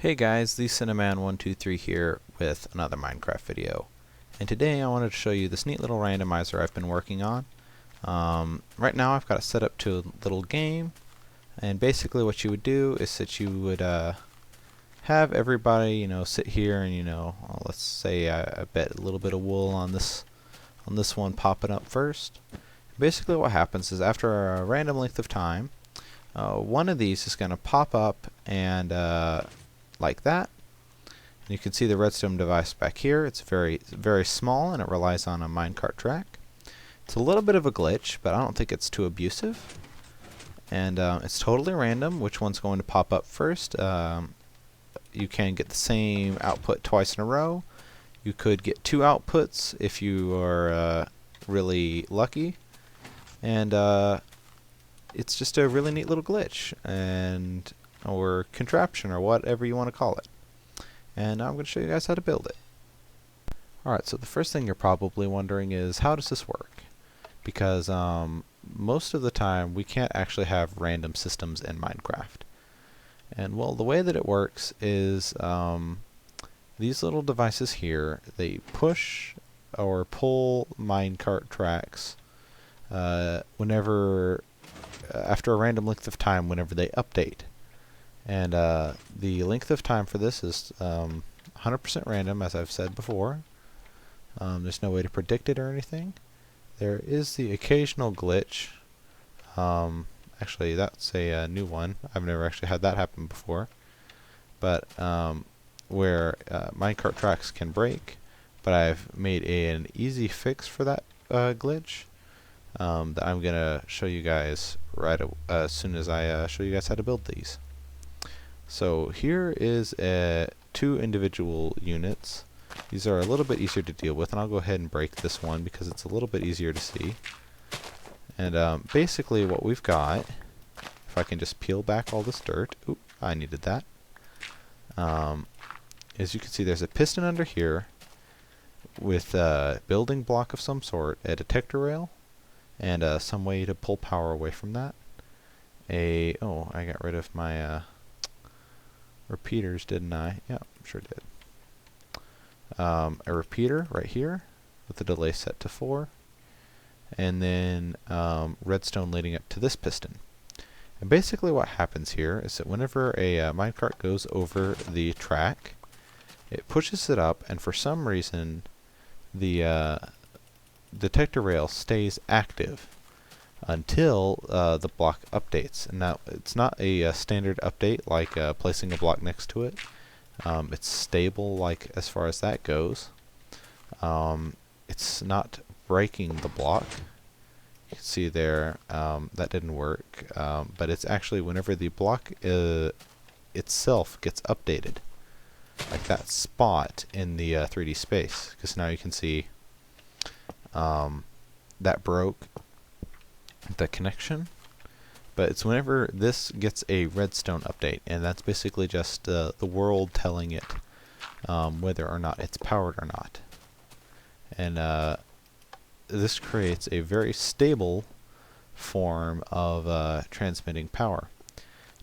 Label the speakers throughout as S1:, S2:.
S1: Hey guys, TheCinnaman123 here with another Minecraft video. And today I wanted to show you this neat little randomizer I've been working on. Right now I've got it set up to a little game, and basically what you would do is that you would have everybody, sit here and, let's say I bet a little bit of wool on this one popping up first. Basically what happens is after a random length of time, one of these is going to pop up and like that. And you can see the redstone device back here. It's very small and it relies on a minecart track. It's a little bit of a glitch, but I don't think it's too abusive. And it's totally random which one's going to pop up first. You can get the same output twice in a row. You could get two outputs if you are really lucky. And it's just a really neat little glitch or contraption or whatever you want to call it. And I'm going to show you guys how to build it. Alright, so the first thing you're probably wondering is, how does this work? Because most of the time we can't actually have random systems in Minecraft. And well, the way that it works is these little devices here, they push or pull minecart tracks whenever after a random length of time whenever they update. And the length of time for this is 100% random, as I've said before. There's no way to predict it or anything. There is the occasional glitch. Actually, that's a new one. I've never actually had that happen before. But where minecart tracks can break. But I've made an easy fix for that glitch that I'm going to show you guys right as soon as I show you guys how to build these. So here is two individual units. These are a little bit easier to deal with, and I'll go ahead and break this one because it's a little bit easier to see. And basically what we've got, if I can just peel back all this dirt, oop, I needed that. As you can see, there's a piston under here with a building block of some sort, a detector rail, and some way to pull power away from that. Oh, I got rid of my repeaters, didn't I? Yeah, sure did. A repeater right here with the delay set to 4, and then redstone leading up to this piston. And basically what happens here is that whenever a minecart goes over the track, it pushes it up, and for some reason the detector rail stays active until the block updates. And now it's not a standard update like placing a block next to it. It's stable like as far as that goes. It's not breaking the block. You can see there that didn't work, but it's actually whenever the block itself gets updated, like that spot in the 3D space, because now you can see that broke the connection. But it's whenever this gets a redstone update, and that's basically just the world telling it whether or not it's powered or not. And this creates a very stable form of transmitting power.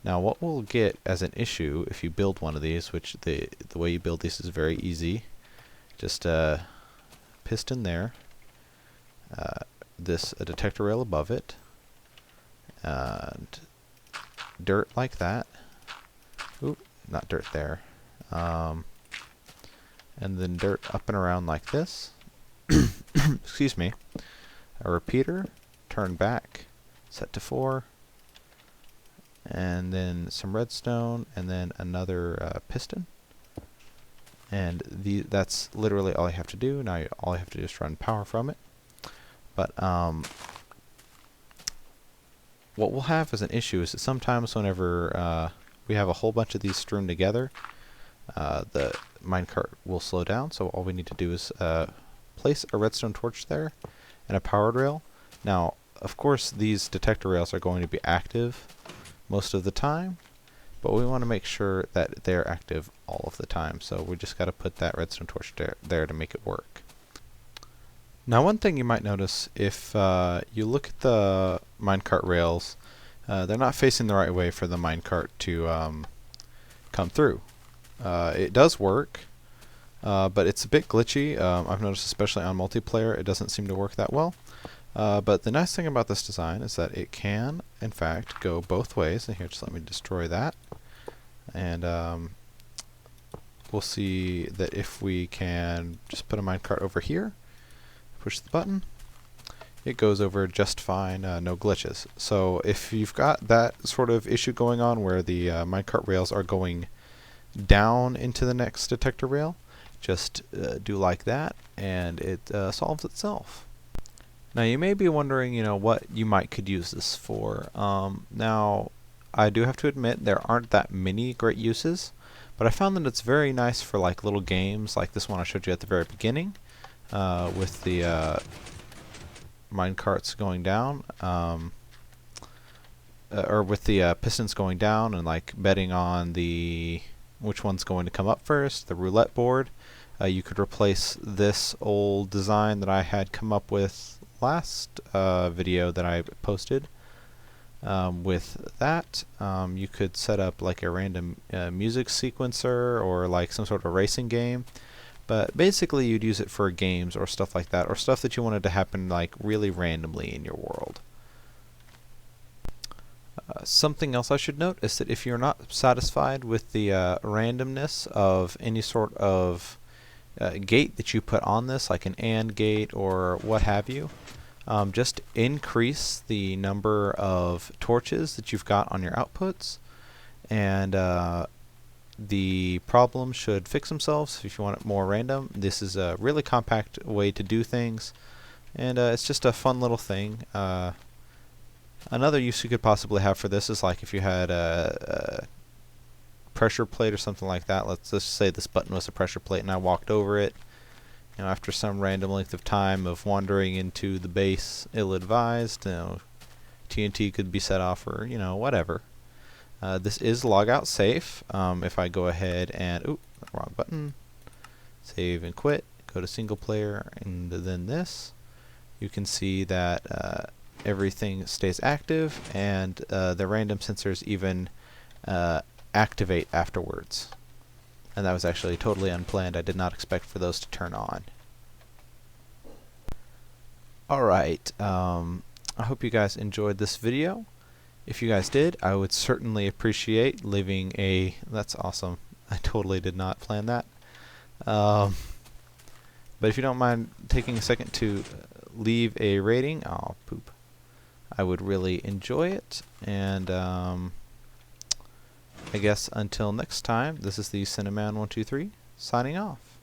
S1: Now what we'll get as an issue if you build one of these, which the way you build these is very easy, just a piston there, a detector rail above it, and dirt like that. Oop, not dirt there. And then dirt up and around like this. Excuse me. A repeater, turn back, set to 4, and then some redstone, and then another piston. And that's literally all I have to do. Now all I have to do is run power from it. But what we'll have as an issue is that sometimes whenever we have a whole bunch of these strewn together, the minecart will slow down. So all we need to do is place a redstone torch there and a powered rail. Now, of course, these detector rails are going to be active most of the time, but we want to make sure that they're active all of the time. So we just got to put that redstone torch there to make it work. Now one thing you might notice if you look at the minecart rails, they're not facing the right way for the minecart to come through. It does work, but it's a bit glitchy. I've noticed, especially on multiplayer, it doesn't seem to work that well. But the nice thing about this design is that it can, in fact, go both ways. And here, just let me destroy that. And we'll see that if we can just put a minecart over here, push the button, it goes over just fine, no glitches. So if you've got that sort of issue going on where the minecart rails are going down into the next detector rail, just do like that, and it solves itself. Now you may be wondering, what you could use this for. Now, I do have to admit there aren't that many great uses, but I found that it's very nice for like little games like this one I showed you at the very beginning, with the mine carts going down, or with the pistons going down, and like betting on which one's going to come up first, the roulette board. You could replace this old design that I had come up with last video that I posted with that. You could set up like a random music sequencer or like some sort of racing game. But basically you'd use it for games or stuff like that, or stuff that you wanted to happen like really randomly in your world. Something else I should note is that if you're not satisfied with the randomness of any sort of gate that you put on this, like an AND gate or what have you, just increase the number of torches that you've got on your outputs, and the problem should fix themselves. If you want it more random, this is a really compact way to do things, and it's just a fun little thing. Another use you could possibly have for this is like if you had a pressure plate or something like that. Let's just say this button was a pressure plate and I walked over it. After some random length of time of wandering into the base ill-advised, TNT could be set off, or whatever. This is logout safe. If I go ahead and wrong button, save and quit, go to single player, and then this, you can see that everything stays active, and the random sensors even activate afterwards. And that was actually totally unplanned. I did not expect for those to turn on. Alright, I hope you guys enjoyed this video. If you guys did, I would certainly appreciate leaving a... That's awesome. I totally did not plan that. But if you don't mind taking a second to leave a rating, I would really enjoy it. And I guess until next time, this is the TheCinnaman123 signing off.